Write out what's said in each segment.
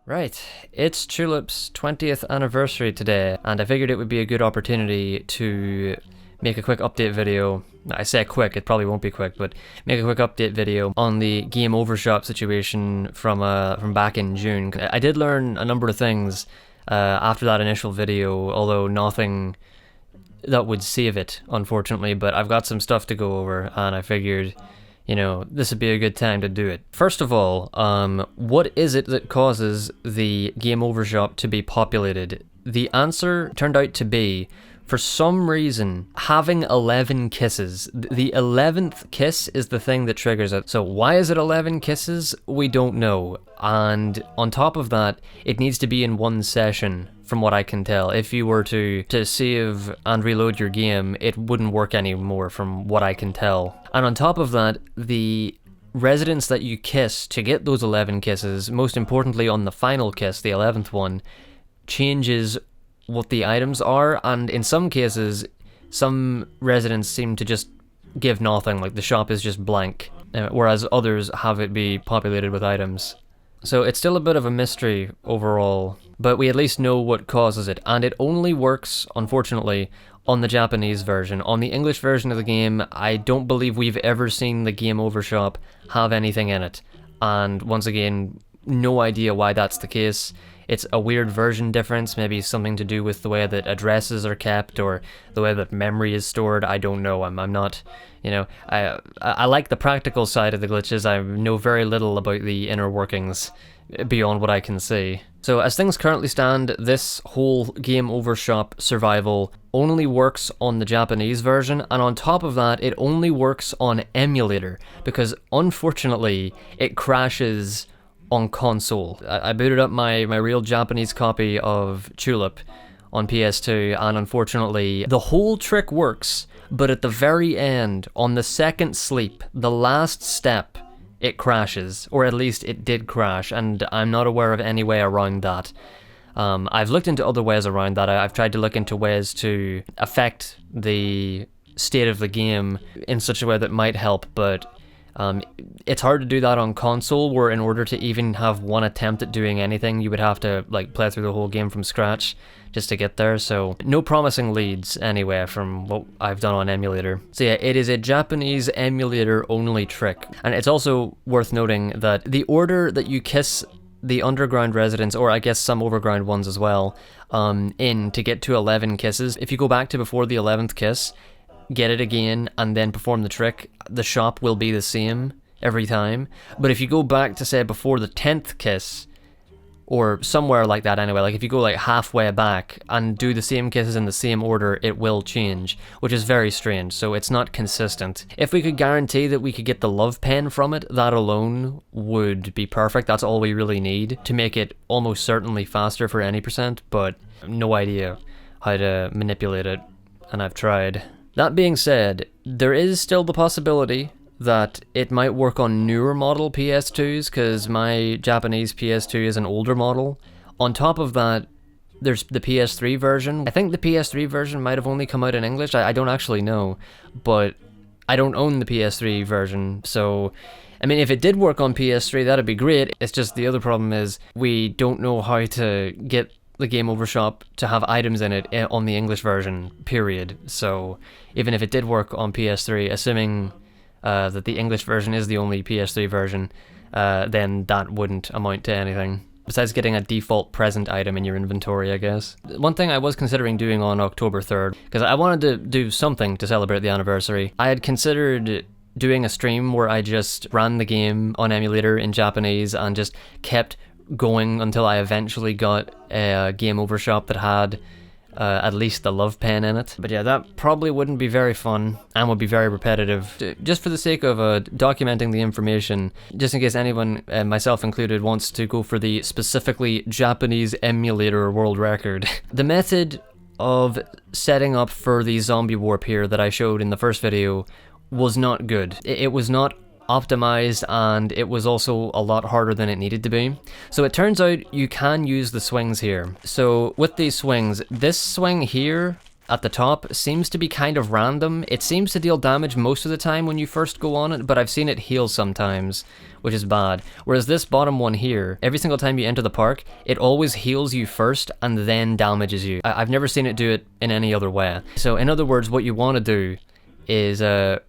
Right, it's Chulip's 20th anniversary today, and I figured it would be a good opportunity to make a quick update video. I say quick, it probably won't be quick, but make a quick update video on the game overshop situation from back in June. I did learn a number of things after that initial video, although nothing that would save it, unfortunately, but I've got some stuff to go over, and I figured, you know, this would be a good time to do it. First of all, what is it that causes the game overshop to be populated? The answer turned out to be, for some reason, having 11 kisses. The 11th kiss is the thing that triggers it. So why is it 11 kisses? We don't know. And on top of that, it needs to be in one session, from what I can tell. If you were to save and reload your game, it wouldn't work anymore, from what I can tell. And on top of that, the residents that you kiss to get those 11 kisses, most importantly on the final kiss, the 11th one, changes what the items are, and in some cases, some residents seem to just give nothing, like the shop is just blank, whereas others have it be populated with items. So it's still a bit of a mystery overall, but we at least know what causes it, and it only works, unfortunately, on the Japanese version. On the English version of the game, I don't believe we've ever seen the game overshop have anything in it, and once again, no idea why that's the case. It's a weird version difference, maybe something to do with the way that addresses are kept or the way that memory is stored. I don't know. I'm not, you know, I like the practical side of the glitches. I know very little about the inner workings beyond what I can see. So as things currently stand, this whole game overshop survival only works on the Japanese version, and on top of that, it only works on emulator, because unfortunately, it crashes on console. I booted up my real Japanese copy of Chulip on PS2, and unfortunately the whole trick works, but at the very end, on the second sleep, the last step, it crashes, or at least it did crash, and I'm not aware of any way around that. I've looked into other ways around that. I've tried to look into ways to affect the state of the game in such a way that might help, but it's hard to do that on console, where in order to even have one attempt at doing anything, you would have to like play through the whole game from scratch just to get there. So no promising leads anyway from what I've done on emulator. So yeah, it is a Japanese emulator only trick. And it's also worth noting that the order that you kiss the underground residents, or I guess some overground ones as well, in to get to 11 kisses, if you go back to before the 11th kiss, get it again, and then perform the trick, the shop will be the same every time. But if you go back to, say, before the 10th kiss, or somewhere like that anyway, like if you go like halfway back and do the same kisses in the same order, it will change, which is very strange, so it's not consistent. If we could guarantee that we could get the love pen from it, that alone would be perfect. That's all we really need to make it almost certainly faster for any percent, but no idea how to manipulate it, and I've tried. That being said, there is still the possibility that it might work on newer model PS2s, because my Japanese PS2 is an older model. On top of that, there's the PS3 version. I think the PS3 version might have only come out in English. I don't actually know, but I don't own the PS3 version, so I mean, if it did work on PS3, that'd be great. It's just the other problem is we don't know how to get the game overshop to have items in it on the English version, period. So even if it did work on PS3, assuming that the English version is the only PS3 version, then that wouldn't amount to anything. Besides getting a default present item in your inventory, I guess. One thing I was considering doing on October 3rd, because I wanted to do something to celebrate the anniversary, I had considered doing a stream where I just ran the game on emulator in Japanese and just kept going until I eventually got a game overshop that had at least the love pen in it. But yeah, that probably wouldn't be very fun and would be very repetitive. Just for the sake of documenting the information, just in case anyone, myself included, wants to go for the specifically Japanese emulator world record. The method of setting up for the zombie warp here that I showed in the first video was not good. It was not optimized, and it was also a lot harder than it needed to be. So it turns out you can use the swings here. So with these swings, this swing here at the top seems to be kind of random. It seems to deal damage most of the time when you first go on it, but I've seen it heal sometimes, which is bad. Whereas this bottom one here, every single time you enter the park, it always heals you first and then damages you. I've never seen it do it in any other way. So in other words, what you want to do is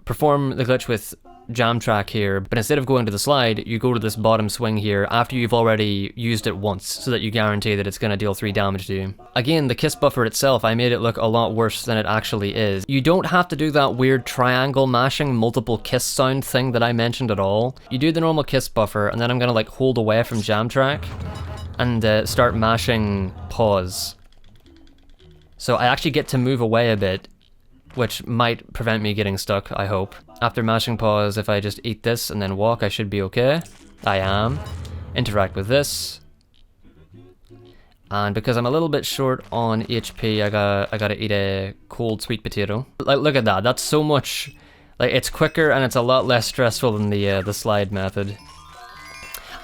perform the glitch with jam track here, but instead of going to the slide, you go to this bottom swing here after you've already used it once, so that you guarantee that it's going to deal 3 damage to you. Again, the kiss buffer itself, I made it look a lot worse than it actually is. You don't have to do that weird triangle mashing multiple kiss sound thing that I mentioned at all. You do the normal kiss buffer, and then I'm going to like hold away from jam track and start mashing pause. So I actually get to move away a bit, which might prevent me getting stuck, I hope. After mashing pause, if I just eat this and then walk, I should be okay. I am. Interact with this. And because I'm a little bit short on HP, I gotta eat a cold sweet potato. Like, look at that, that's so much... Like, it's quicker and it's a lot less stressful than the slide method.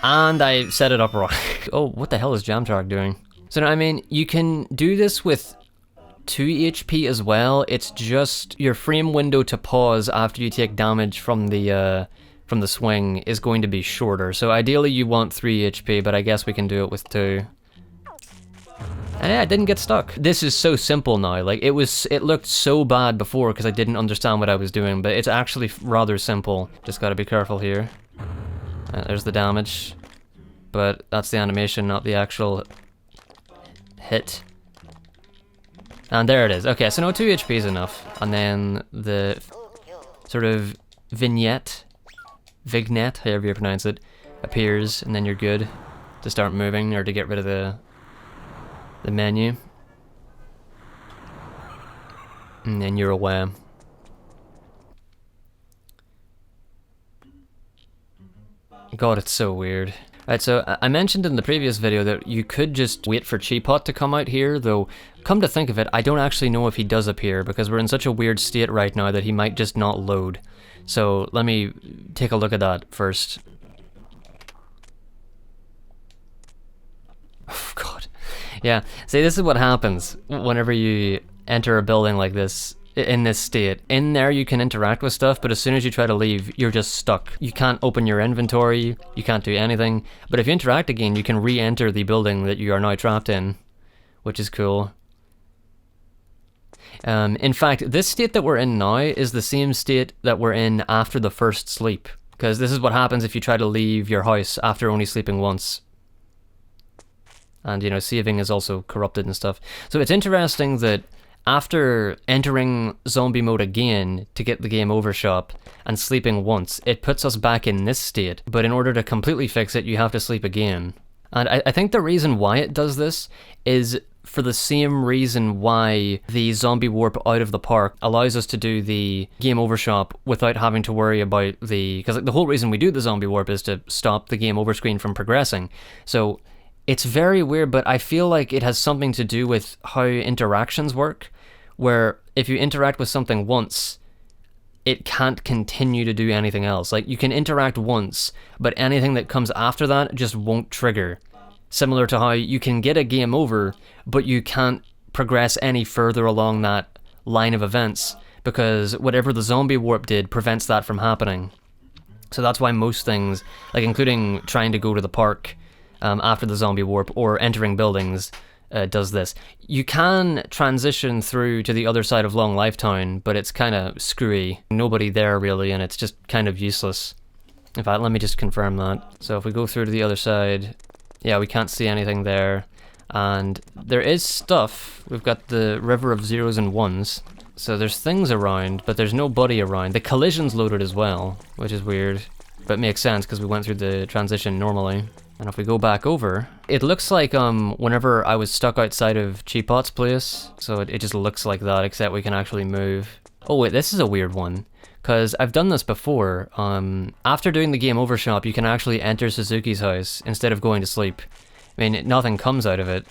And I set it up wrong. Oh, what the hell is jam track doing? So, I mean, you can do this with 2 HP as well. It's just your frame window to pause after you take damage from the swing is going to be shorter. So ideally you want 3 HP, but I guess we can do it with 2. And yeah, I didn't get stuck. This is so simple now. Like it looked so bad before because I didn't understand what I was doing, but it's actually rather simple. Just gotta be careful here. There's the damage, but that's the animation, not the actual hit. And there it is. Okay, so no 2 HP is enough. And then the sort of vignette, however you pronounce it, appears, and then you're good to start moving or to get rid of the menu. And then you're away. God, it's so weird. Right, so I mentioned in the previous video that you could just wait for Chulip to come out here, though come to think of it, I don't actually know if he does appear because we're in such a weird state right now that he might just not load. So let me take a look at that first. Oh god. Yeah, see, this is what happens whenever you enter a building like this. In this state. In there you can interact with stuff, but as soon as you try to leave, you're just stuck. You can't open your inventory, you can't do anything, but if you interact again, you can re-enter the building that you are now trapped in, which is cool. In fact, this state that we're in now is the same state that we're in after the first sleep, because this is what happens if you try to leave your house after only sleeping once. And, you know, saving is also corrupted and stuff. So it's interesting that after entering zombie mode again to get the game over shop and sleeping once, it puts us back in this state, but in order to completely fix it, you have to sleep again. And I think the reason why it does this is for the same reason why the zombie warp out of the park allows us to do the game over shop without having to worry about because the whole reason we do the zombie warp is to stop the game over screen from progressing. So it's very weird, but I feel like it has something to do with how interactions work, where if you interact with something once, it can't continue to do anything else. Like, you can interact once, but anything that comes after that just won't trigger. Similar to how you can get a game over, but you can't progress any further along that line of events, because whatever the zombie warp did prevents that from happening. So that's why most things, like including trying to go to the park after the zombie warp, or entering buildings, does this. You can transition through to the other side of Long Life Town, but it's kind of screwy. Nobody there really, and it's just kind of useless. In fact, let me just confirm that. So if we go through to the other side, yeah, we can't see anything there. And there is stuff. We've got the river of zeros and ones. So there's things around, but there's nobody around. The collision's loaded as well, which is weird. But it makes sense because we went through the transition normally. And if we go back over, it looks like whenever I was stuck outside of Chulip's place, so it just looks like that, except we can actually move. Oh wait, this is a weird one, because I've done this before. After doing the game over shop, you can actually enter Suzuki's house instead of going to sleep. I mean, nothing comes out of it.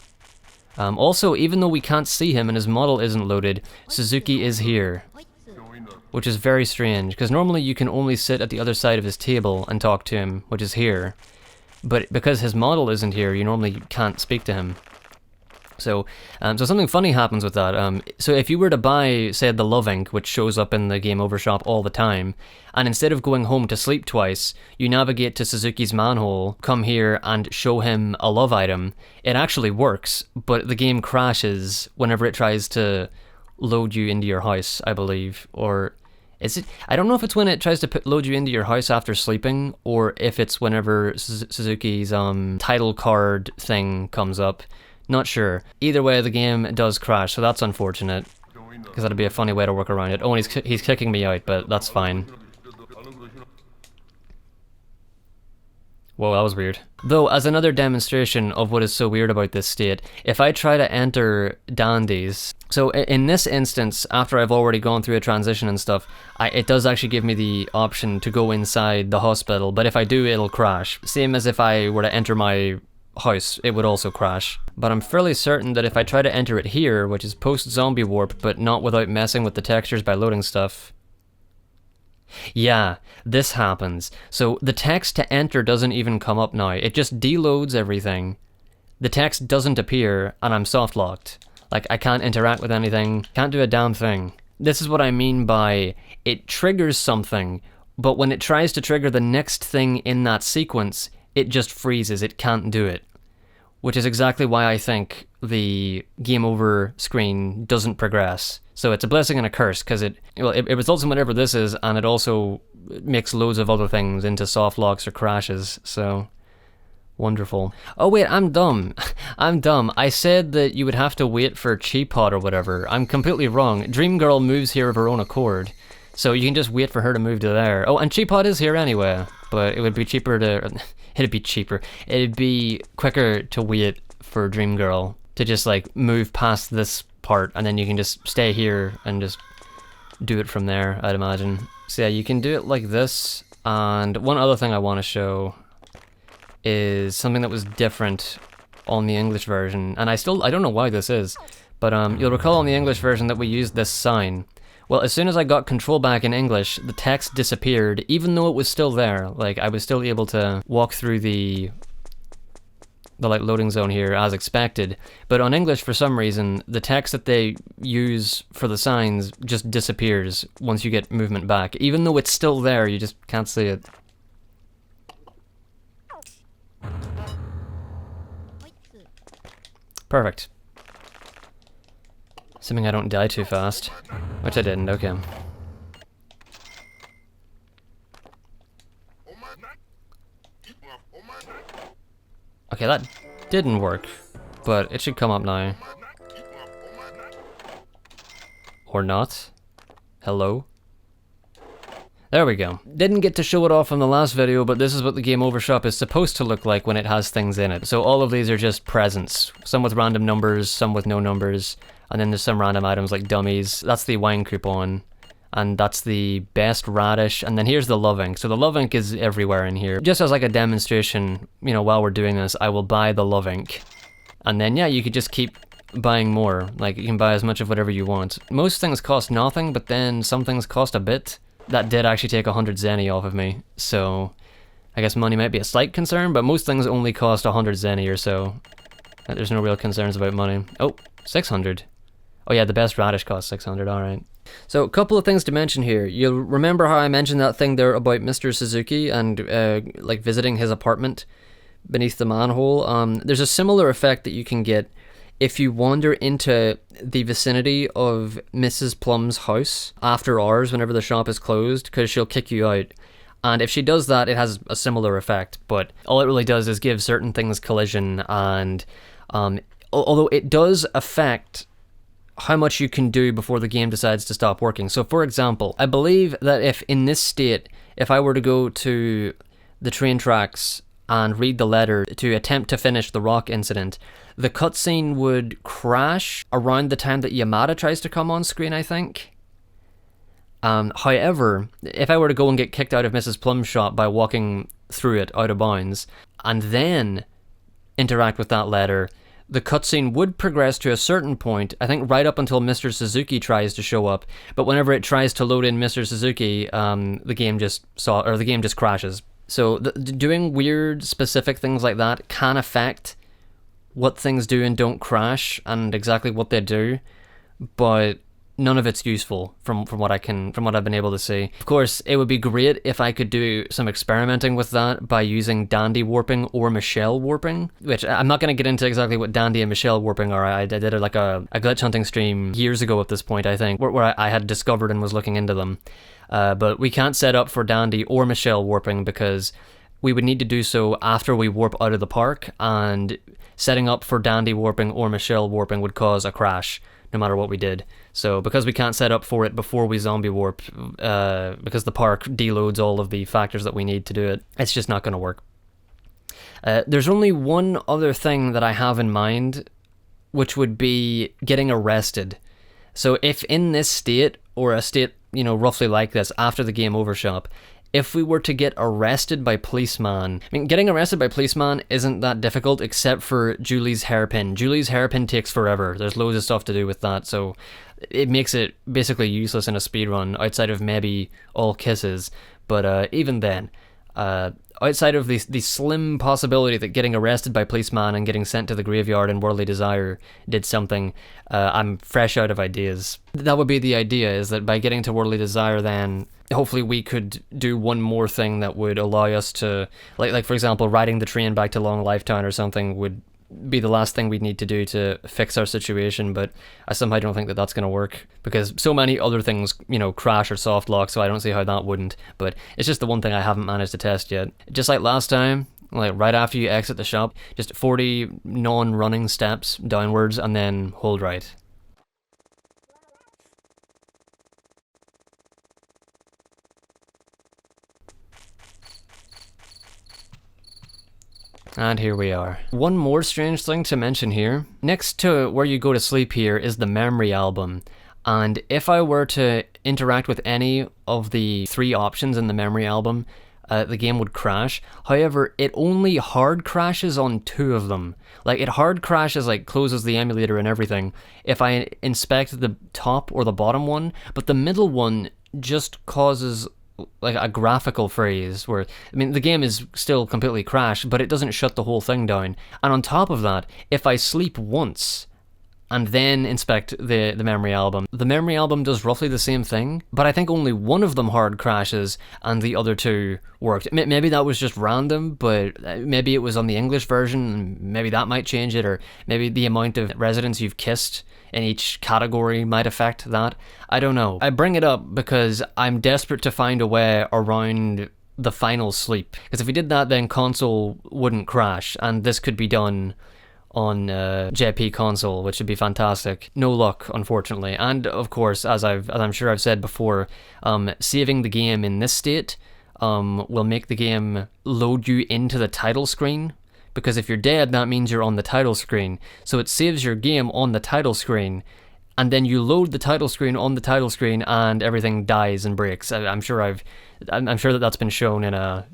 Also, even though we can't see him and his model isn't loaded, Suzuki is here, which is very strange, because normally you can only sit at the other side of his table and talk to him, which is here. But because his model isn't here, you normally can't speak to him. So something funny happens with that. So if you were to buy, say, the Love Ink, which shows up in the Game Over shop all the time, and instead of going home to sleep twice, you navigate to Suzuki's manhole, come here and show him a love item, it actually works, but the game crashes whenever it tries to load you into your house, I believe. Or is it? I don't know if it's when it tries to load you into your house after sleeping, or if it's whenever Suzuki's title card thing comes up. Not sure. Either way, the game does crash, so that's unfortunate, because that'd be a funny way to work around it. Oh, and he's kicking me out, but that's fine. Whoa, that was weird. Though, as another demonstration of what is so weird about this state, if I try to enter Dandy's, so in this instance, after I've already gone through a transition and stuff, it does actually give me the option to go inside the hospital, but if I do, it'll crash. Same as if I were to enter my house, it would also crash. But I'm fairly certain that if I try to enter it here, which is post-zombie warp, but not without messing with the textures by loading stuff, yeah, this happens. So the text to enter doesn't even come up now, it just deloads everything. The text doesn't appear, and I'm soft locked. Like, I can't interact with anything, can't do a damn thing. This is what I mean by, it triggers something, but when it tries to trigger the next thing in that sequence, it just freezes, it can't do it. Which is exactly why I think the Game Over screen doesn't progress. So it's a blessing and a curse, because it results in whatever this is, and it also makes loads of other things into soft locks or crashes, so wonderful. Oh wait, I'm dumb. I'm dumb. I said that you would have to wait for Cheapot or whatever. I'm completely wrong. Dream Girl moves here of her own accord, so you can just wait for her to move to there. Oh, and Cheapot is here anyway, but it would be cheaper to... It'd be cheaper. It'd be quicker to wait for Dream Girl to just like move past this part, and then you can just stay here and just do it from there, I'd imagine. So yeah, you can do it like this. And one other thing I want to show is something that was different on the English version, and I don't know why this is, but you'll recall on the English version that we used this sign. Well, as soon as I got control back in English, the text disappeared, even though it was still there. Like, I was still able to walk through the like loading zone here as expected. But on English, for some reason, the text that they use for the signs just disappears once you get movement back. Even though it's still there, you just can't see it. Perfect. Assuming I don't die too fast. Which I didn't, okay. Okay, that didn't work, but it should come up now. Or not. Hello? There we go. Didn't get to show it off in the last video, but this is what the Game Over shop is supposed to look like when it has things in it. So all of these are just presents. Some with random numbers, some with no numbers, and then there's some random items like dummies. That's the wine coupon, and that's the best radish, and then here's the Love Ink. So the Love Ink is everywhere in here. Just as like a demonstration, you know, while we're doing this, I will buy the Love Ink. And then yeah, you could just keep buying more. Like, you can buy as much of whatever you want. Most things cost nothing, but then some things cost a bit. That did actually take 100 zenny off of me, so I guess money might be a slight concern, but most things only cost 100 zenny or so. There's no real concerns about money. Oh, 600. Oh yeah, the best radish costs 600, alright. So a couple of things to mention here. You'll remember how I mentioned that thing there about Mr. Suzuki and like visiting his apartment beneath the manhole. There's a similar effect that you can get if you wander into the vicinity of Mrs. Plum's house after hours whenever the shop is closed, because she'll kick you out. And if she does that, it has a similar effect, but all it really does is give certain things collision, and although it does affect how much you can do before the game decides to stop working. So for example, I believe that if in this state, if I were to go to the train tracks and read the letter to attempt to finish the rock incident, the cutscene would crash around the time that Yamada tries to come on screen, I think. However, if I were to go and get kicked out of Mrs. Plum's shop by walking through it out of bounds, and then interact with that letter, the cutscene would progress to a certain point, I think right up until Mr. Suzuki tries to show up, but whenever it tries to load in Mr. Suzuki, the game just crashes. So doing weird specific things like that can affect what things do and don't crash and exactly what they do, but none of it's useful from what I've been able to see. Of course, it would be great if I could do some experimenting with that by using Dandy warping or Michelle warping, which I'm not going to get into exactly what Dandy and Michelle warping are. I did a glitch hunting stream years ago at this point, I think, where I had discovered and was looking into them. But we can't set up for Dandy or Michelle warping because we would need to do so after we warp out of the park, and setting up for Dandy warping or Michelle warping would cause a crash no matter what we did. So because we can't set up for it before we zombie warp, because the park deloads all of the factors that we need to do it, it's just not going to work. There's only one other thing that I have in mind, which would be getting arrested. So if in this state, or a state, roughly like this, after the game over shop, if we were to get arrested by policeman, I mean, getting arrested by policeman isn't that difficult except for Julie's hairpin. Julie's hairpin takes forever. There's loads of stuff to do with that, so it makes it basically useless in a speedrun, outside of maybe all kisses. But even then, outside of the slim possibility that getting arrested by policeman and getting sent to the graveyard in Worldly Desire did something, I'm fresh out of ideas. That would be the idea, is that by getting to Worldly Desire, then hopefully we could do one more thing that would allow us to, like for example, riding the train back to Long Lifetown or something would be the last thing we'd need to do to fix our situation. But I somehow don't think that that's going to work, because so many other things, crash or soft lock, so I don't see how that wouldn't. But it's just the one thing I haven't managed to test yet. Just like last time, like right after you exit the shop, just 40 non-running steps downwards and then hold right. And here we are. One more strange thing to mention here. Next to where you go to sleep here is the memory album. And if I were to interact with any of the 3 options in the memory album, the game would crash. However, it only hard crashes on 2 of them. Like, it hard crashes, like closes the emulator and everything, if I inspect the top or the bottom one, but the middle one just causes like a graphical freeze where, I mean, the game is still completely crashed, but it doesn't shut the whole thing down. And on top of that, if I sleep once and then inspect the memory album, the memory album does roughly the same thing, but I think only one of them hard crashes and the other 2 worked. Maybe that was just random, but maybe it was on the English version, and maybe that might change it, or maybe the amount of residents you've kissed in each category might affect that. I don't know. I bring it up because I'm desperate to find a way around the final sleep, because if we did that, then console wouldn't crash, and this could be done on JP console, which would be fantastic. No luck, unfortunately. And of course, as I'm sure I've said before, saving the game in this state will make the game load you into the title screen, because if you're dead, that means you're on the title screen. So it saves your game on the title screen, and then you load the title screen on the title screen, and everything dies and breaks. I'm sure that that's been shown in a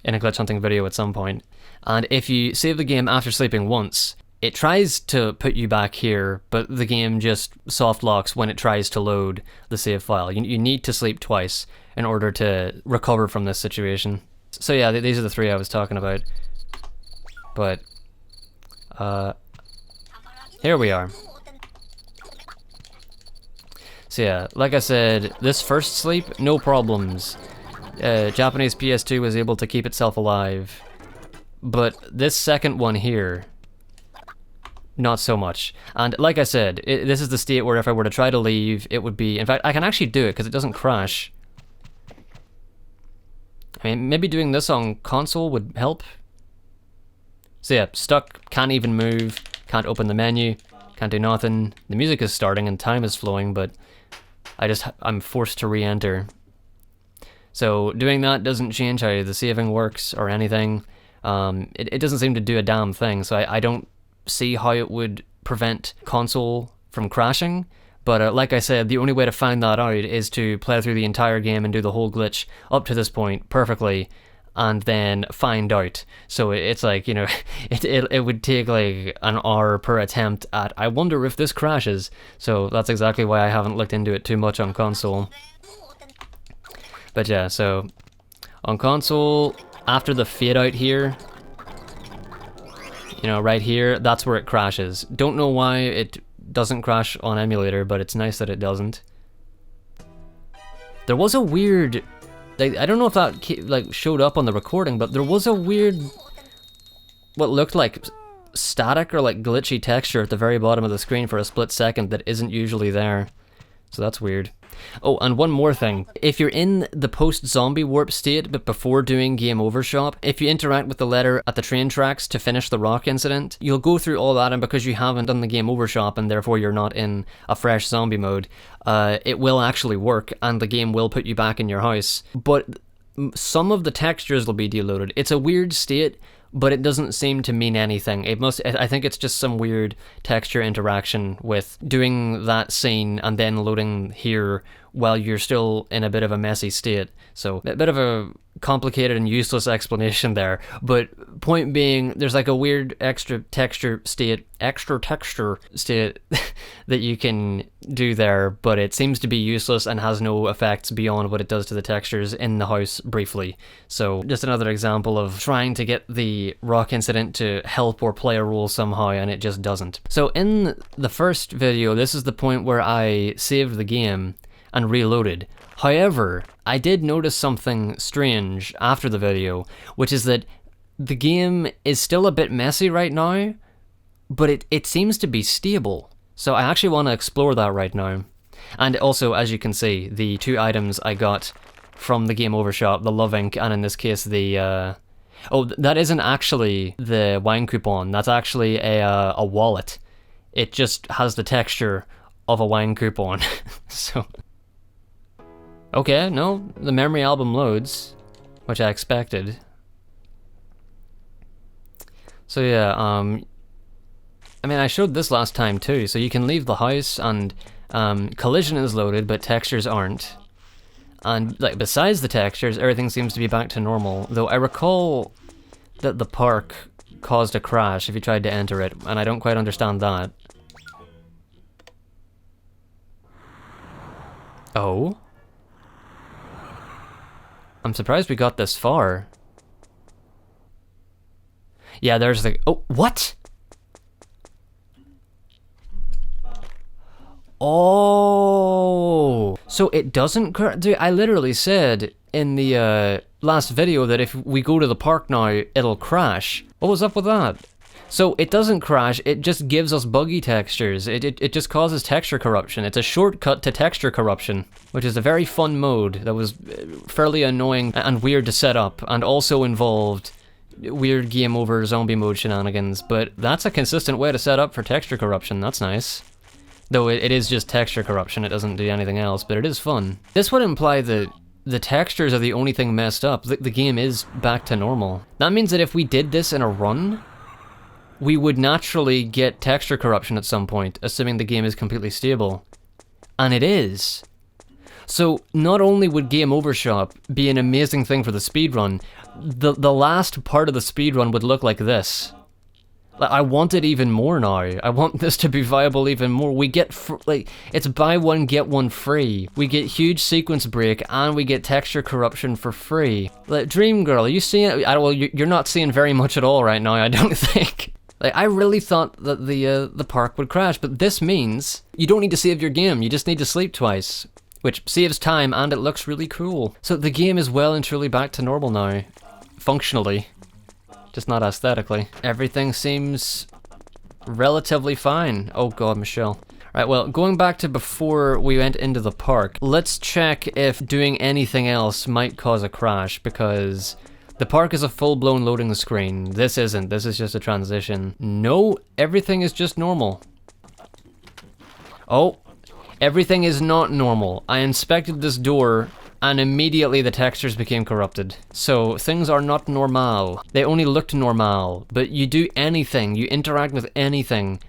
glitch hunting video at some point. And if you save the game after sleeping once, it tries to put you back here, but the game just soft locks when it tries to load the save file. You need to sleep twice in order to recover from this situation. So yeah, these are the 3 I was talking about. But here we are. So yeah, like I said, this first sleep, no problems. Japanese PS2 was able to keep itself alive. But this second one here, not so much. And like I said, this is the state where if I were to try to leave, it would be... In fact, I can actually do it because it doesn't crash. I mean, maybe doing this on console would help. So yeah, stuck, can't even move, can't open the menu, can't do nothing. The music is starting and time is flowing, but I'm forced to re-enter. So doing that doesn't change how the saving works or anything. It doesn't seem to do a damn thing, so I don't see how it would prevent console from crashing. But like I said, the only way to find that out is to play through the entire game and do the whole glitch up to this point perfectly, and then find out. So it's like, it would take like an hour per attempt at, I wonder if this crashes. So that's exactly why I haven't looked into it too much on console. But yeah, so on console, after the fade out here, You know, right here, that's where it crashes. Don't know why it doesn't crash on emulator, but it's nice that it doesn't. There was a weird, like, I don't know if that like showed up on the recording, but there was a weird, what looked like static or like glitchy texture at the very bottom of the screen for a split second that isn't usually there. So that's weird. Oh, and one more thing. If you're in the post-zombie warp state, but before doing game over shop, if you interact with the letter at the train tracks to finish the rock incident, you'll go through all that, and because you haven't done the game over shop and therefore you're not in a fresh zombie mode, it will actually work and the game will put you back in your house. But some of the textures will be deloaded. It's a weird state, but it doesn't seem to mean anything. I think it's just some weird texture interaction with doing that scene and then loading here while you're still in a bit of a messy state. So a bit of a complicated and useless explanation there, but point being, there's like a weird extra texture state that you can do there, but it seems to be useless and has no effects beyond what it does to the textures in the house briefly. So just another example of trying to get the rock incident to help or play a role somehow, and it just doesn't. So in the first video, this is the point where I saved the game and reloaded. However, I did notice something strange after the video, which is that the game is still a bit messy right now, but it seems to be stable. So I actually want to explore that right now. And also, as you can see, the two items I got from the game over shop, the love ink, and in this case the oh, that isn't actually the wine coupon, that's actually a wallet. It just has the texture of a wine coupon. So okay, no, the memory album loads, which I expected. So yeah, I mean, I showed this last time too, so you can leave the house and collision is loaded, but textures aren't. And like besides the textures, everything seems to be back to normal, though I recall that the park caused a crash if you tried to enter it, and I don't quite understand that. Oh? I'm surprised we got this far. Yeah, there's the... Oh, what? Oh! So it doesn't... Dude, I literally said in the last video that if we go to the park now, it'll crash. What was up with that? So it doesn't crash, it just gives us buggy textures. It just causes texture corruption. It's a shortcut to texture corruption, which is a very fun mode that was fairly annoying and weird to set up, and also involved weird game over zombie mode shenanigans, but that's a consistent way to set up for texture corruption. That's nice. Though it is just texture corruption, it doesn't do anything else, but it is fun. This would imply that the textures are the only thing messed up. The game is back to normal. That means that if we did this in a run, we would naturally get texture corruption at some point, assuming the game is completely stable. And it is. So not only would game over shop be an amazing thing for the speedrun, the last part of the speedrun would look like this. I want it even more now. I want this to be viable even more. We get, like, it's buy one, get one free. We get huge sequence break, and we get texture corruption for free. Like, Dream Girl, are you seeing it? Well, you're not seeing very much at all right now, I don't think. Like, I really thought that the park would crash, but this means you don't need to save your game, you just need to sleep twice. Which saves time, and it looks really cool. So the game is well and truly back to normal now. Functionally. Just not aesthetically. Everything seems relatively fine. Oh god, Michelle. Right, well, going back to before we went into the park, let's check if doing anything else might cause a crash, because the park is a full-blown loading screen. This isn't. This is just a transition. No, everything is just normal. Oh, everything is not normal. I inspected this door, and immediately the textures became corrupted. So things are not normal. They only looked normal, but you do anything, you interact with anything.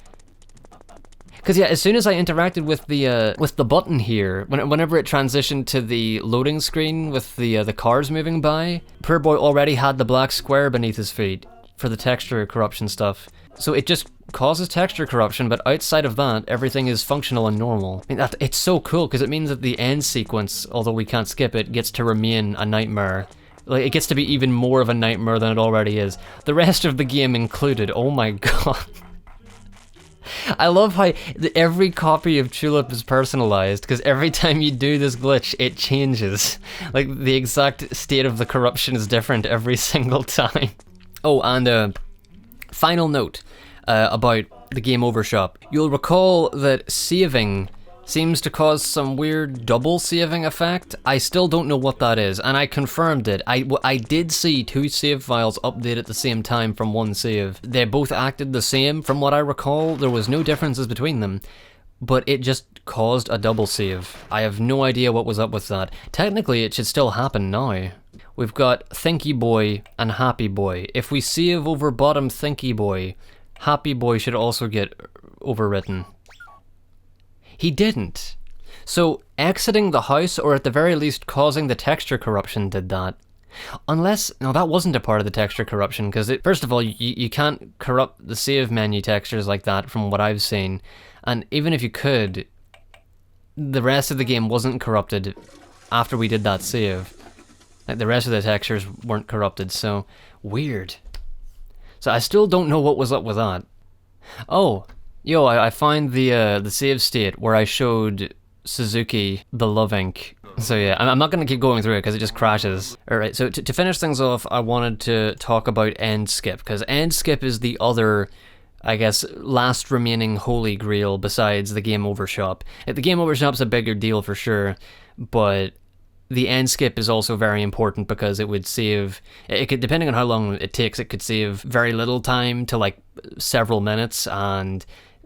Cause yeah, as soon as I interacted with the button here, whenever it transitioned to the loading screen with the cars moving by, poor boy already had the black square beneath his feet for the texture corruption stuff. So it just causes texture corruption, but outside of that, everything is functional and normal. I mean, it's so cool, because it means that the end sequence, although we can't skip it, gets to remain a nightmare. Like, it gets to be even more of a nightmare than it already is. The rest of the game included, oh my god. I love how every copy of Chulip is personalized, because every time you do this glitch, it changes. Like, the exact state of the corruption is different every single time. Oh, and final note about the Game Over shop. You'll recall that saving seems to cause some weird double saving effect. I still don't know what that is, and I confirmed it. I did see 2 save files update at the same time from one save. They both acted the same from what I recall. There was no differences between them, but it just caused a double save. I have no idea what was up with that. Technically, it should still happen now. We've got Thinky Boy and Happy Boy. If we save over bottom Thinky Boy, Happy Boy should also get overwritten. He didn't. So exiting the house, or at the very least causing the texture corruption, did that. Unless, no, that wasn't a part of the texture corruption, because first of all, you can't corrupt the save menu textures like that from what I've seen. And even if you could, the rest of the game wasn't corrupted after we did that save. Like, the rest of the textures weren't corrupted, so weird. So I still don't know what was up with that. Oh, yo, I find the save state where I showed Suzuki the love ink. So yeah, I'm not going to keep going through it because it just crashes. Alright, so to finish things off, I wanted to talk about end skip, because end skip is the other, I guess, last remaining holy grail besides the Game Over shop. The Game Over shop's a bigger deal for sure, but the end skip is also very important because it would save, it could, depending on how long it takes, it could save very little time to like several minutes, and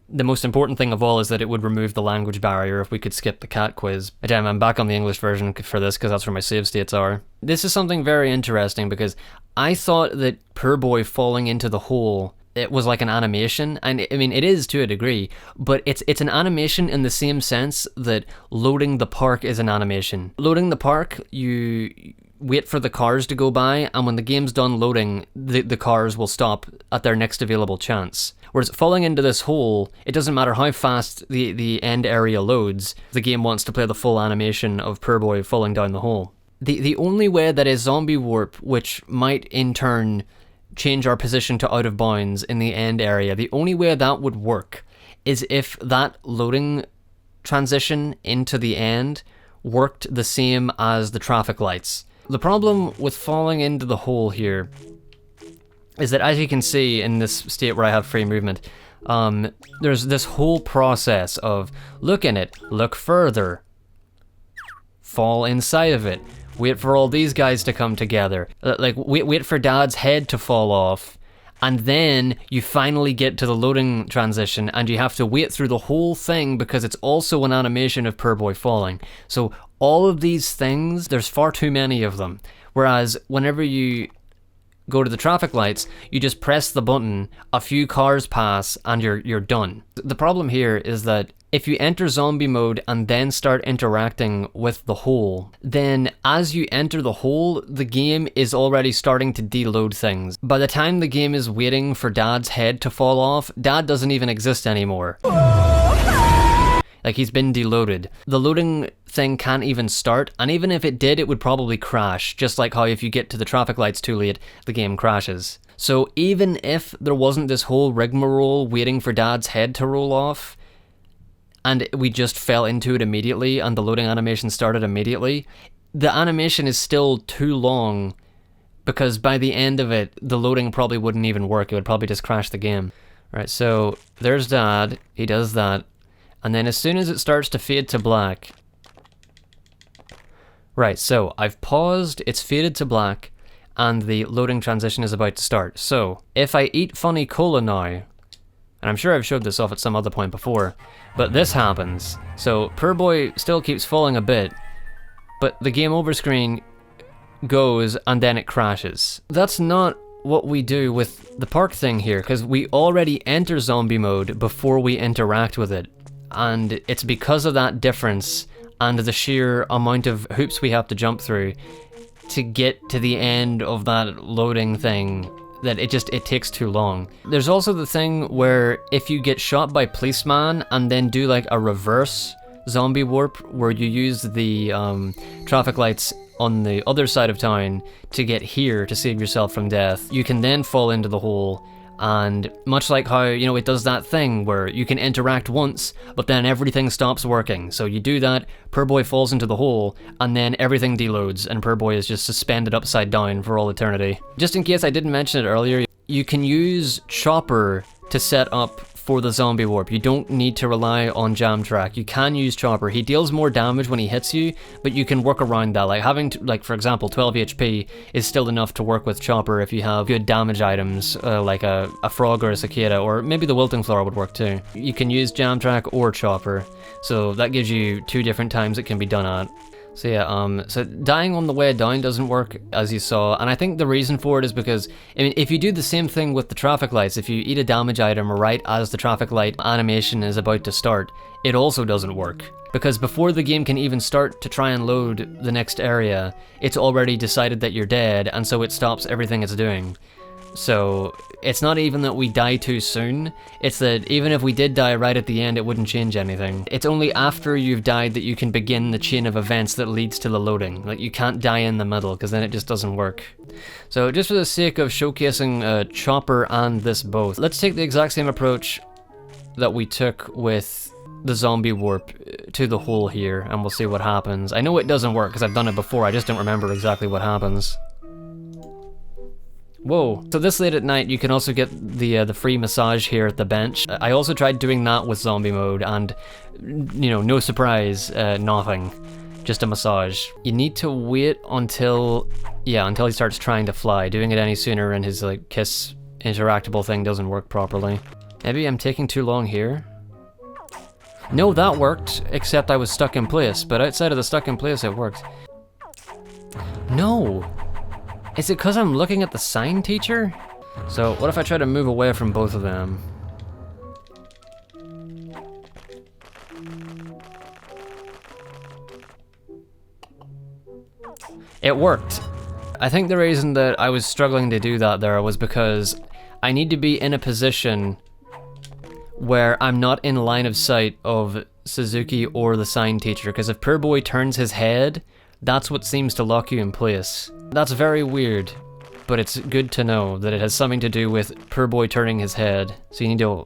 the most important thing of all is that it would remove the language barrier if we could skip the cat quiz. Again, I'm back on the English version for this because that's where my save states are. This is something very interesting because I thought that Poor Boy falling into the hole, it was like an animation, and I mean it is to a degree, but it's an animation in the same sense that loading the park is an animation. Loading the park, you wait for the cars to go by, and when the game's done loading, the cars will stop at their next available chance. Whereas falling into this hole, it doesn't matter how fast the end area loads, the game wants to play the full animation of Poor Boy falling down the hole. The only way that a zombie warp, which might in turn change our position to out of bounds in the end area, the only way that would work is if that loading transition into the end worked the same as the traffic lights. The problem with falling into the hole here is that, as you can see in this state where I have free movement, there's this whole process of look in it, look further, fall inside of it, wait for all these guys to come together, like wait for Dad's head to fall off, and then you finally get to the loading transition and you have to wait through the whole thing because it's also an animation of Poor Boy falling. So all of these things, there's far too many of them. Whereas whenever you go to the traffic lights, you just press the button, a few cars pass, and you're done. The problem here is that if you enter zombie mode and then start interacting with the hole, then as you enter the hole, the game is already starting to deload things. By the time the game is waiting for Dad's head to fall off, Dad doesn't even exist anymore. Like, he's been deloaded. The loading thing can't even start, and even if it did, it would probably crash, just like how if you get to the traffic lights too late, the game crashes. So even if there wasn't this whole rigmarole waiting for Dad's head to roll off, and we just fell into it immediately, and the loading animation started immediately, the animation is still too long, because by the end of it, the loading probably wouldn't even work. It would probably just crash the game. Right, so there's Dad, he does that. And then as soon as it starts to fade to black... Right, so I've paused, it's faded to black, and the loading transition is about to start. So, if I eat Funny Cola now, and I'm sure I've showed this off at some other point before, but this happens. So, Poor Boy still keeps falling a bit, but the Game Over screen goes and then it crashes. That's not what we do with the park thing here, because we already enter zombie mode before we interact with it. And it's because of that difference and the sheer amount of hoops we have to jump through to get to the end of that loading thing that it takes too long. There's also the thing where if you get shot by policeman and then do like a reverse zombie warp where you use the traffic lights on the other side of town to get here to save yourself from death. You can then fall into the hole, and much like how, you know, it does that thing where you can interact once, but then everything stops working. So you do that, Poor Boy falls into the hole, and then everything deloads, and Poor Boy is just suspended upside down for all eternity. Just in case I didn't mention it earlier, you can use Chopper to set up for the zombie warp. You don't need to rely on Jam Track. You can use Chopper. He deals more damage when he hits you, but you can work around that. Like having, like for example, 12 HP is still enough to work with Chopper if you have good damage items, like a frog or a cicada, or maybe the wilting flower would work too. You can use Jam Track or Chopper, so that gives you 2 different times it can be done at. So yeah, so dying on the way down doesn't work, as you saw, and I think the reason for it is because, I mean, if you do the same thing with the traffic lights, if you eat a damage item right as the traffic light animation is about to start, it also doesn't work. Because before the game can even start to try and load the next area, it's already decided that you're dead, and so it stops everything it's doing. So it's not even that we die too soon, it's that even if we did die right at the end, it wouldn't change anything. It's only after you've died that you can begin the chain of events that leads to the loading. Like, you can't die in the middle, because then it just doesn't work. So just for the sake of showcasing Chopper and this both, let's take the exact same approach that we took with the zombie warp to the hole here, and we'll see what happens. I know it doesn't work, because I've done it before, I just don't remember exactly what happens. Whoa, so this late at night you can also get the free massage here at the bench. I also tried doing that with zombie mode, and, you know, no surprise, nothing. Just a massage. You need to wait until he starts trying to fly. Doing it any sooner and his, like, kiss interactable thing doesn't work properly. Maybe I'm taking too long here? No, that worked, except I was stuck in place, but outside of the stuck in place it worked. No! Is it because I'm looking at the sign teacher? So what if I try to move away from both of them? It worked. I think the reason that I was struggling to do that there was because I need to be in a position where I'm not in line of sight of Suzuki or the sign teacher, because if Poor Boy turns his head, that's what seems to lock you in place. That's very weird, but it's good to know that it has something to do with Poor Boy turning his head. So you need to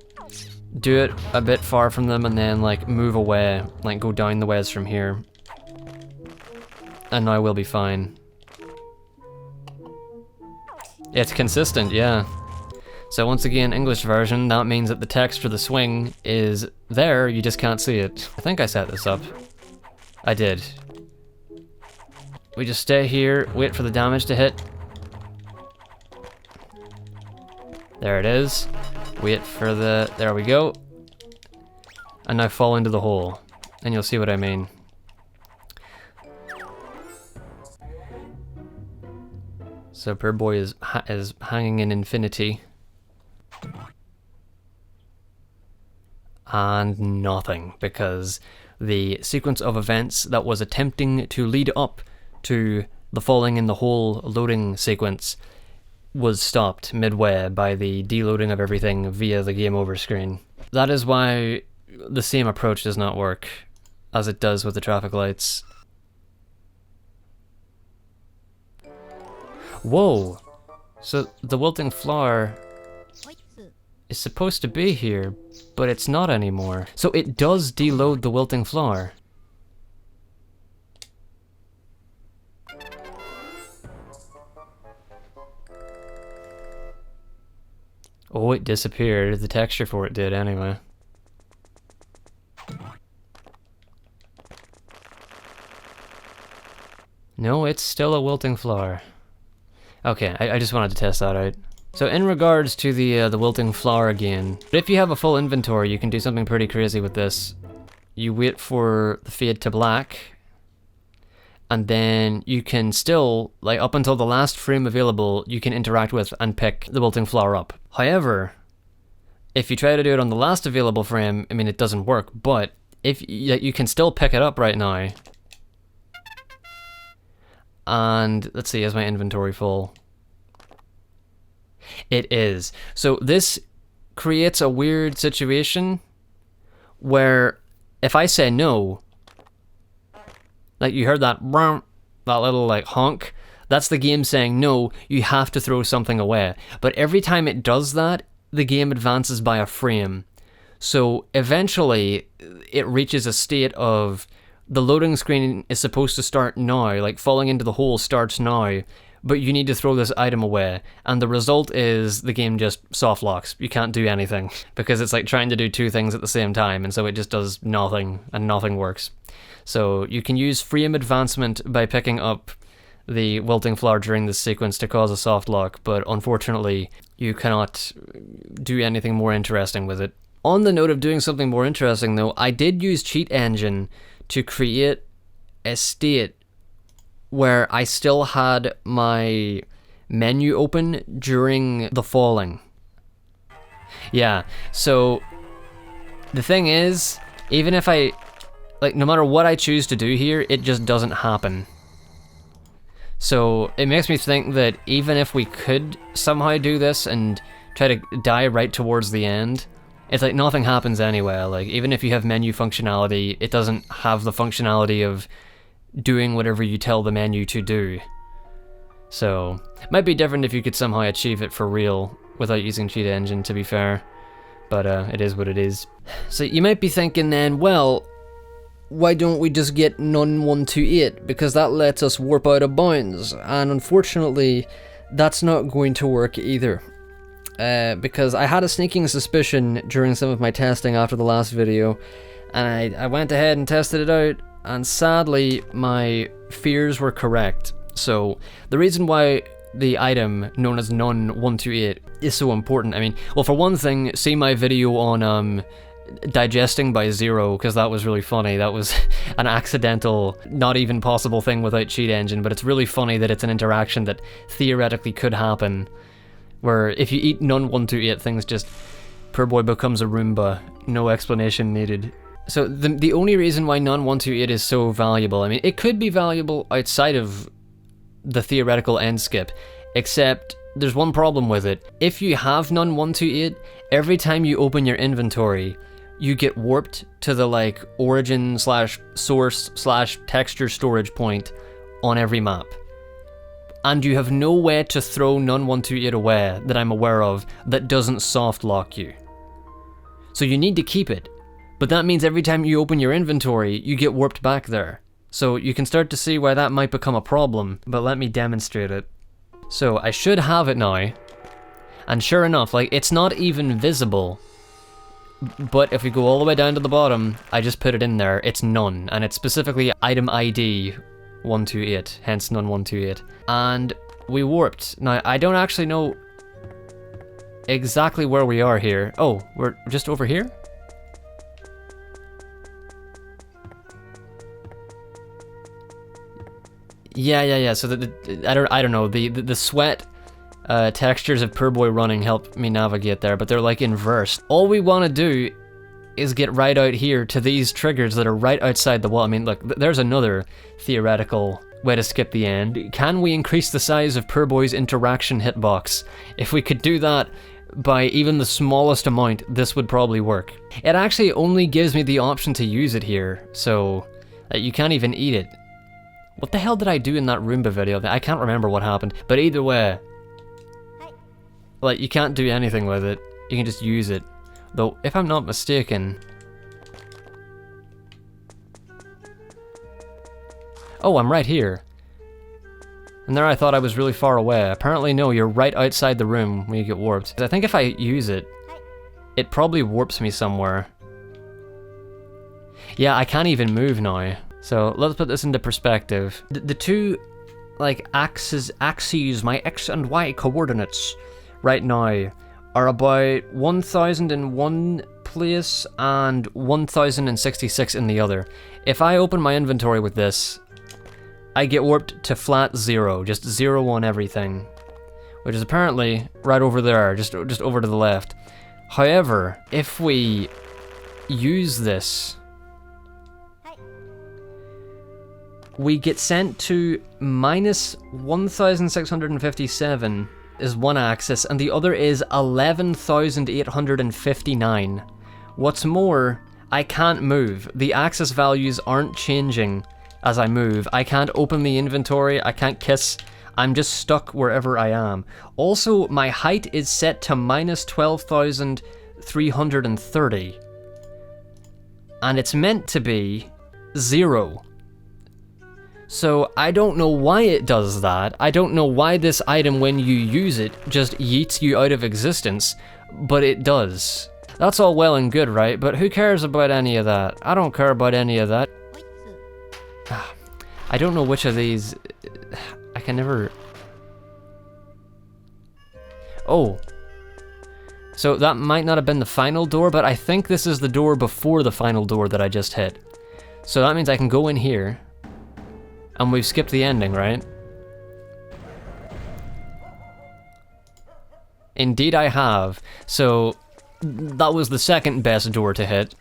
do it a bit far from them and then, like, move away, like go down the ways from here. And now we'll be fine. It's consistent, yeah. So once again, English version, that means that the text for the swing is there, you just can't see it. I think I set this up. I did. We just stay here, wait for the damage to hit. There it is. Wait for the... there we go. And now fall into the hole. And you'll see what I mean. So Poor Boy is hanging in infinity. And nothing, because the sequence of events that was attempting to lead up to the falling in the hole loading sequence was stopped midway by the deloading of everything via the game over screen. That is why the same approach does not work as it does with the traffic lights. Whoa! So the wilting flower is supposed to be here, but it's not anymore. So it does deload the wilting flower. Oh, it disappeared. The texture for it did anyway. No, it's still a wilting flower. Okay, I just wanted to test that out. So in regards to the wilting flower again, if you have a full inventory, you can do something pretty crazy with this. You wait for the fade to black, and then you can still, like up until the last frame available, you can interact with and pick the wilting flower up. However, if you try to do it on the last available frame, I mean, it doesn't work, but if you can still pick it up right now. And let's see, is my inventory full? It is. So this creates a weird situation where if I say no, Like, you heard that little like honk? That's the game saying, no, you have to throw something away. But every time it does that, the game advances by a frame. So eventually, it reaches a state of the loading screen is supposed to start now, like falling into the hole starts now, but you need to throw this item away. And the result is the game just soft locks. You can't do anything because it's like trying to do two things at the same time, and so it just does nothing, and nothing works. So you can use frame advancement by picking up the wilting flower during this sequence to cause a soft lock, but unfortunately you cannot do anything more interesting with it. On the note of doing something more interesting though, I did use Cheat Engine to create a state where I still had my menu open during the falling. Yeah, so the thing is, even if I, like, no matter what I choose to do here, it just doesn't happen. So it makes me think that even if we could somehow do this and try to die right towards the end, it's like nothing happens anyway. Like, even if you have menu functionality, it doesn't have the functionality of doing whatever you tell the menu to do. So it might be different if you could somehow achieve it for real without using Cheat Engine, to be fair. But it is what it is. So you might be thinking then, well, why don't we just get none 128, because that lets us warp out of bounds? And unfortunately, that's not going to work either. Because I had a sneaking suspicion during some of my testing after the last video, and I went ahead and tested it out, and sadly, my fears were correct. So, the reason why the item known as none 128 is so important, I mean, well, for one thing, see my video on digesting by zero, because that was really funny. That was an accidental, not even possible thing without Cheat Engine, but it's really funny that it's an interaction that theoretically could happen, where if you eat none 128, things just, poor boy becomes a Roomba, no explanation needed. So the only reason why none 128 is so valuable, I mean, it could be valuable outside of the theoretical end skip, except there's one problem with it. If you have none 128, every time you open your inventory, you get warped to the like origin / source / texture storage point on every map. And you have no way to throw none 128 away that I'm aware of that doesn't soft lock you. So you need to keep it, but that means every time you open your inventory, you get warped back there. So you can start to see why that might become a problem, but let me demonstrate it. So I should have it now, and sure enough, like, it's not even visible, but if we go all the way down to the bottom, I just put it in there, it's none, and it's specifically item ID 128, hence none 128. And we warped. Now, I don't actually know exactly where we are here. Oh, we're just over here? Yeah. So I don't know. The sweat textures of Poor Boy running help me navigate there, but they're like inversed. All we want to do is get right out here to these triggers that are right outside the wall. I mean, look, there's another theoretical way to skip the end. Can we increase the size of Poor Boy's interaction hitbox? If we could do that by even the smallest amount, this would probably work. It actually only gives me the option to use it here, so you can't even eat it. What the hell did I do in that Roomba video? I can't remember what happened, but either way, like, you can't do anything with it. You can just use it. Though, if I'm not mistaken... Oh, I'm right here. And there I thought I was really far away. Apparently no, you're right outside the room when you get warped. I think if I use it, it probably warps me somewhere. Yeah, I can't even move now. So let's put this into perspective. The two, like, axes, my X and Y coordinates right now are about 1001 place and 1066 in the other. If I open my inventory with this, I get warped to flat 0, just 0 on everything, which is apparently right over there, just over to the left. However, if we use this, we get sent to minus 1657 is one axis, and the other is 11,859. What's more, I can't move. The axis values aren't changing as I move. I can't open the inventory, I can't kiss. I'm just stuck wherever I am. Also, my height is set to minus 12,330. And it's meant to be 0. So I don't know why it does that. I don't know why this item, when you use it, just yeets you out of existence, but it does. That's all well and good, right? But who cares about any of that? I don't care about any of that. I don't know which of these... I can never... Oh. So that might not have been the final door, but I think this is the door before the final door that I just hit. So that means I can go in here. And we've skipped the ending, right? Indeed I have. So that was the second best door to hit.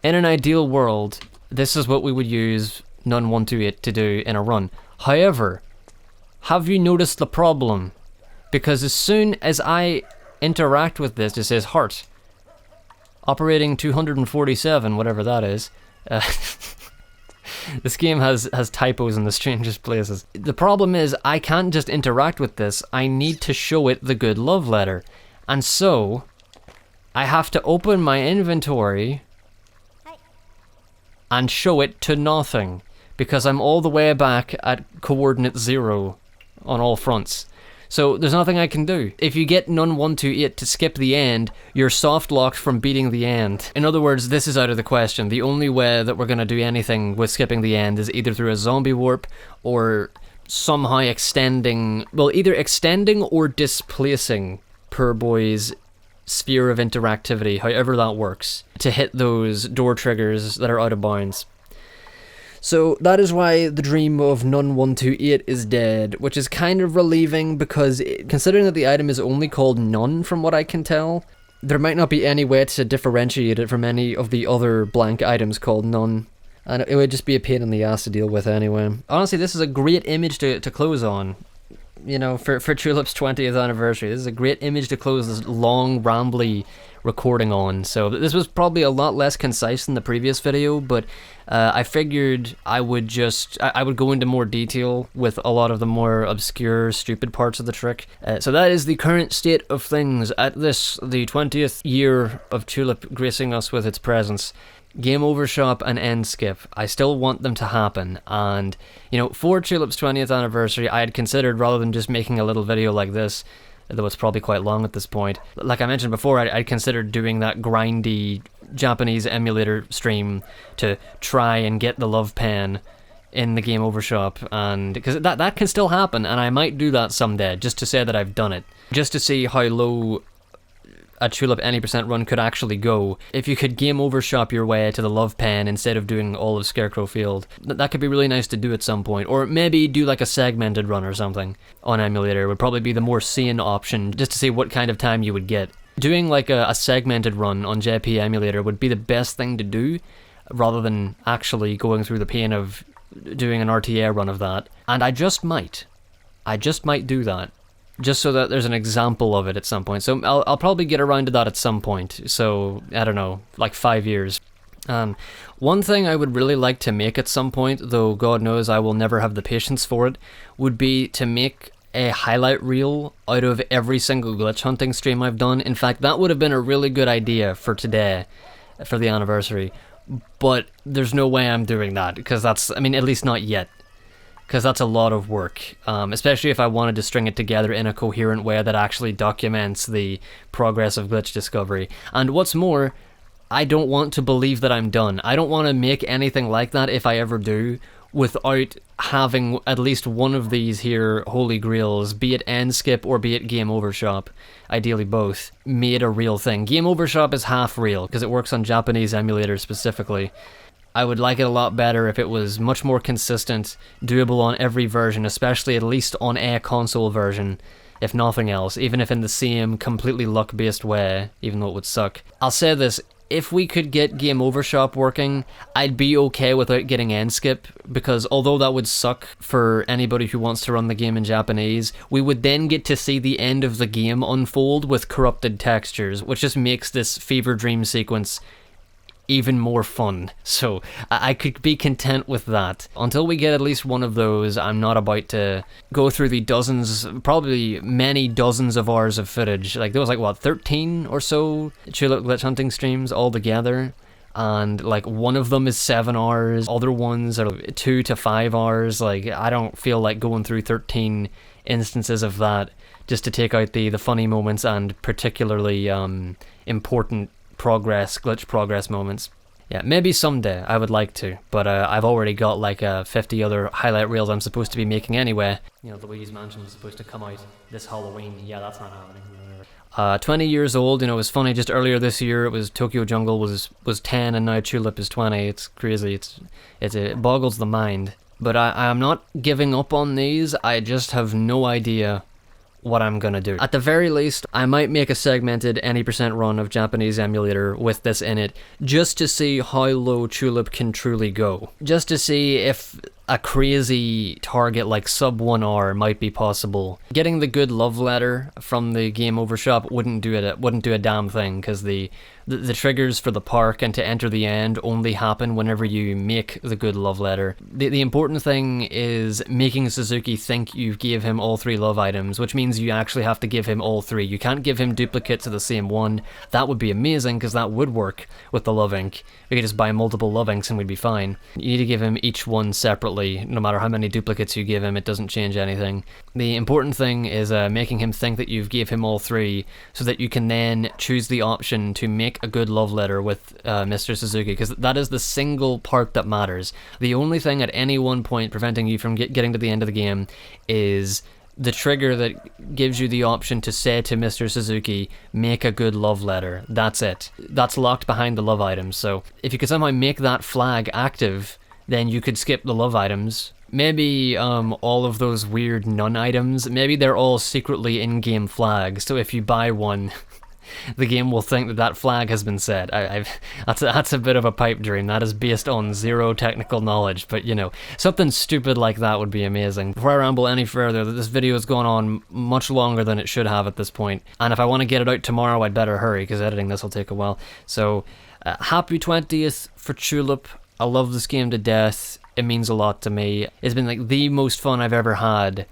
In an ideal world, this is what we would use Nun 128 to do in a run. However, have you noticed the problem? Because as soon as I interact with this, it says heart. Operating 247, whatever that is. This game has typos in the strangest places. The problem is, I can't just interact with this, I need to show it the good love letter. And so, I have to open my inventory and show it to nothing, because I'm all the way back at coordinate 0 on all fronts. So there's nothing I can do. If you get Nun 128 to skip the end, you're soft locked from beating the end. In other words, this is out of the question. The only way that we're going to do anything with skipping the end is either through a zombie warp or somehow extending, well, either extending or displacing Purboy's sphere of interactivity, however that works, to hit those door triggers that are out of bounds. So that is why the dream of Nun 128 is dead, which is kind of relieving because considering that the item is only called Nun from what I can tell, there might not be any way to differentiate it from any of the other blank items called Nun. And it would just be a pain in the ass to deal with anyway. Honestly, this is a great image to close on. You know, for Chulip's 20th anniversary, this is a great image to close this long, rambly recording on. So this was probably a lot less concise than the previous video, but I figured I would go into more detail with a lot of the more obscure, stupid parts of the trick. So that is the current state of things at this, the 20th year of Chulip gracing us with its presence. Game over shop and end skip. I still want them to happen, and you know, for Chulip's 20th anniversary, I had considered, rather than just making a little video like this, though it's probably quite long at this point, like I mentioned before, I'd considered doing that grindy Japanese emulator stream to try and get the love pen in the game over shop, and because that can still happen, and I might do that someday, just to say that I've done it, just to see how low a Chulip any percent run could actually go if you could game over shop your way to the love pen instead of doing all of Scarecrow Field. That could be really nice to do at some point, or maybe do like a segmented run or something on emulator would probably be the more sane option, just to see what kind of time you would get. Doing like a segmented run on JP emulator would be the best thing to do, rather than actually going through the pain of doing an RTA run of that. And I just might do that, just so that there's an example of it at some point. So I'll probably get around to that at some point. So, I don't know, like 5 years. One thing I would really like to make at some point, though God knows I will never have the patience for it, would be to make a highlight reel out of every single glitch hunting stream I've done. In fact, that would have been a really good idea for today, for the anniversary. But there's no way I'm doing that, because that's, I mean, at least not yet. Because that's a lot of work, especially if I wanted to string it together in a coherent way that actually documents the progress of glitch discovery. And what's more, I don't want to believe that I'm done. I don't want to make anything like that, if I ever do, without having at least one of these here Holy Grails, be it end skip or be it game over shop, ideally both, made a real thing. Game over shop is half real, because it works on Japanese emulators specifically. I would like it a lot better if it was much more consistent, doable on every version, especially at least on a console version, if nothing else, even if in the same completely luck-based way, even though it would suck. I'll say this, if we could get Game Over Shop working, I'd be okay without getting end skip, because although that would suck for anybody who wants to run the game in Japanese, we would then get to see the end of the game unfold with corrupted textures, which just makes this fever dream sequence even more fun. So I could be content with that. Until we get at least one of those, I'm not about to go through the dozens, probably many dozens of hours of footage. Like there was like what, 13 or so Chulip glitch hunting streams all together. And like one of them is 7 hours, other ones are 2 to 5 hours. Like I don't feel like going through 13 instances of that just to take out the funny moments and particularly important glitch progress moments. Yeah, maybe someday I would like to, but I've already got like 50 other highlight reels I'm supposed to be making anyway. You know, the Luigi's Mansion is supposed to come out this Halloween. Yeah, that's not happening. 20 years old, you know, it was funny, just earlier this year it was Tokyo Jungle was 10 and now Chulip is 20. It's crazy, it boggles the mind. But I am not giving up on these, I just have no idea what I'm gonna do. At the very least, I might make a segmented any percent run of Japanese emulator with this in it, just to see how low Chulip can truly go. Just to see if a crazy target like sub 1 hour might be possible. Getting the good love letter from the game over shop wouldn't do a damn thing, because the triggers for the park and to enter the end only happen whenever you make the good love letter. The important thing is making Suzuki think you gave him all 3 love items, which means you actually have to give him all 3. You can't give him duplicates of the same one. That would be amazing, because that would work with the love ink. We could just buy multiple love inks and we'd be fine. You need to give him each one separately. No matter how many duplicates you give him, it doesn't change anything. The important thing is making him think that you've gave him all 3, so that you can then choose the option to make a good love letter with Mr. Suzuki, because that is the single part that matters. The only thing at any one point preventing you from getting to the end of the game is the trigger that gives you the option to say to Mr. Suzuki, make a good love letter. That's it. That's locked behind the love items. So if you could somehow make that flag active, then you could skip the love items. Maybe all of those weird nun items, maybe they're all secretly in-game flags, so if you buy one, the game will think that flag has been set. That's a bit of a pipe dream. That is based on 0 technical knowledge, but you know, something stupid like that would be amazing. Before I ramble any further, this video has gone on much longer than it should have at this point, and if I want to get it out tomorrow, I'd better hurry, because editing this will take a while. So, happy 20th for Chulip. I love this game to death. It means a lot to me. It's been like the most fun I've ever had.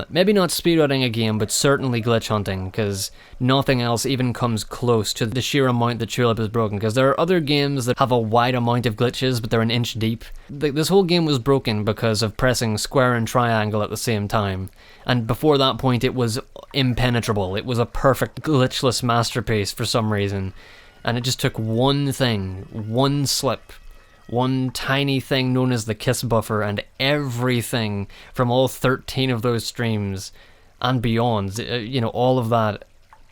Maybe not speedrunning a game, but certainly glitch hunting, because nothing else even comes close to the sheer amount that Chulip is broken, because there are other games that have a wide amount of glitches, but they're an inch deep. This whole game was broken because of pressing square and triangle at the same time, and before that point it was impenetrable. It was a perfect glitchless masterpiece for some reason, and it just took one thing, one slip, one tiny thing known as the kiss buffer, and everything from all 13 of those streams and beyond, you know, all of that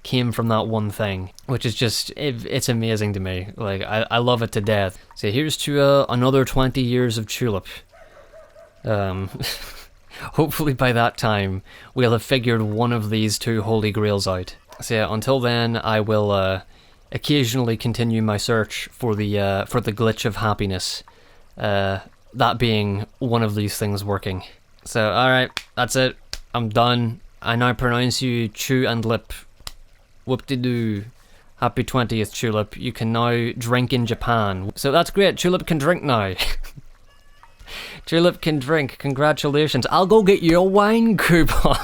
came from that one thing, which is just, it's amazing to me. Like, I love it to death. So here's to another 20 years of Chulip. Hopefully by that time, we'll have figured one of these 2 Holy Grails out. So yeah, until then, I will occasionally continue my search for the glitch of happiness, that being one of these things working. So alright, that's it, I'm done. I now pronounce you Chew and Lip. Whoop-de-doo. Happy 20th, Chulip. You can now drink in Japan. So that's great, Chulip can drink now. Chulip can drink, congratulations. I'll go get you a wine coupon.